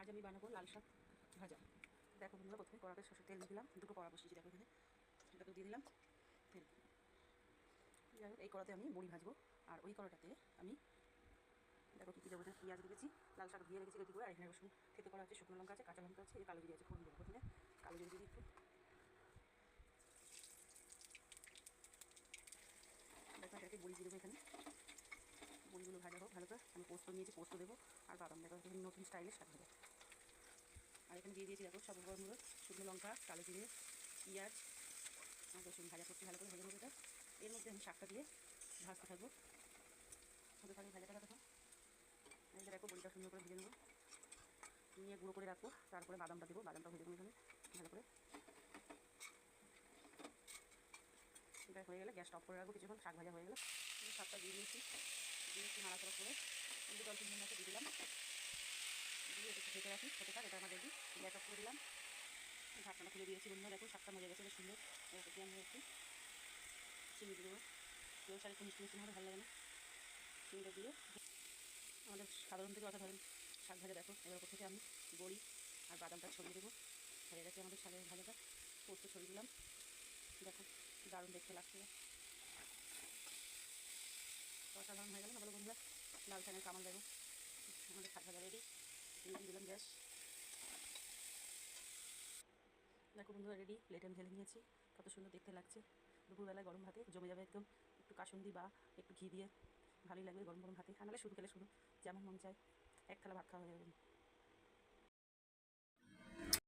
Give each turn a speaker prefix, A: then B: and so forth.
A: আজ আমি বানাবো লাল শাক ভাজা। দেখো বন্ধুরা, প্রথমে কড়াতে সরষের তেল দিয়ে দিলাম, দুটো কড়া বসিয়েছি। দেখো এখানে এটাকে দিয়ে দিলাম তেল। যাই হোক, এই কড়াতে আমি মুড়ি ভাজবো, আর ওই কড়াটাতে আমি দেখো কী কী দেবো। পেঁয়াজ দিয়েছি, লাল শাক ধুয়ে রেখেছি রেডি করে, আর এখানে রসুন থেতো করা আছে, শুকনো লঙ্কা আছে, কাঁচা লঙ্কা আছে, এই কালো জিরে আছে, ফোড়ন দেবো। প্রথমে কালো জিরে দিয়ে একটু দেখো এটাকে বড়ি দিয়ে দেবো। এখানে বড়িগুলো ভাজা হোক ভালো করে। আমি পোস্ত নিয়েছি, পোস্ত দেবো, আর বাদাম দেখো এখানে নতুন স্টাইলের শাক ভাজা। আর এখানে দিয়ে দিয়েছি দেখো সব গরমগুলো, শুকনো লঙ্কা, কালো জিরে, পেঁয়াজ আর রসুন ভাজা করছি ভালো করে ভেজে নেবো। এটা এর মধ্যে আমি শাকটা দিয়ে ভাজতে থাকবো, হতে থাকবে ভাজাটা। দেখো এই দেখো বড়িটা সুন্দর করে ভেজে নেবো, নিয়ে গুঁড়ো করে রাখবো। তারপরে বাদামটা দেবো, বাদামটা ভেজে নেবো এখানে ভালো করে। এটা হয়ে গেলে গ্যাসটা অফ করে রাখবো কিছুক্ষণ। শাক ভাজা হয়ে গেলে শাকটা দিয়ে দিয়েছি, দিয়ে একটু নাড়াচাড়া করে কিন্তু জল তিন ঘন্টা দিয়ে দিলাম, দিয়ে একটু ঢেকে রাখি হতে থাক। এটা আমার রেডি। গ্যাস অফ করে দিলাম, ঢাকনাটা খুলে দিয়েছি। বন্ধুরা দেখো শাকটা মজা গেছে, বেশ সুন্দর। এবার দিয়ে আমি একটু চিনি দেবো। কেউ শাড়ি একটু মিষ্টি মিষ্টি না হলে ভালো লাগে না। চিনিটা দিয়ে আমাদের সাধারণ থেকে অসাধারণ শাক ভাজা। দেখো এবার ওপর থেকে আমি বড়ি আর বাদামটা ছড়িয়ে দেবো। হয়ে গেছে আমাদের শাকের ভাজাটা, পোস্ত ছড়িয়ে দিলাম। দেখো দারুণ দেখতে লাগছে, অসাধারণ হয়ে গেল না বলো বন্ধুরা? লাল শাকের কামাল। দেখো আমাদের শাক ভাজা রেডি, দিয়ে দিলাম গ্যাস। দেখো বন্ধুরা রেডি, প্লেটে আমি ঢেলে নিয়েছি। কত সুন্দর দেখতে লাগছে, দুপুরবেলায় গরম ভাতে জমে যাবে একদম। একটু কাসুন্দি বা একটু ঘি দিয়ে ভালোই লাগবে গরম গরম ভাতে। আর নাহলে শুধু খেলে শুধু যেমন মন চায় এক থালা ভাত খাওয়া হয়ে যাবে।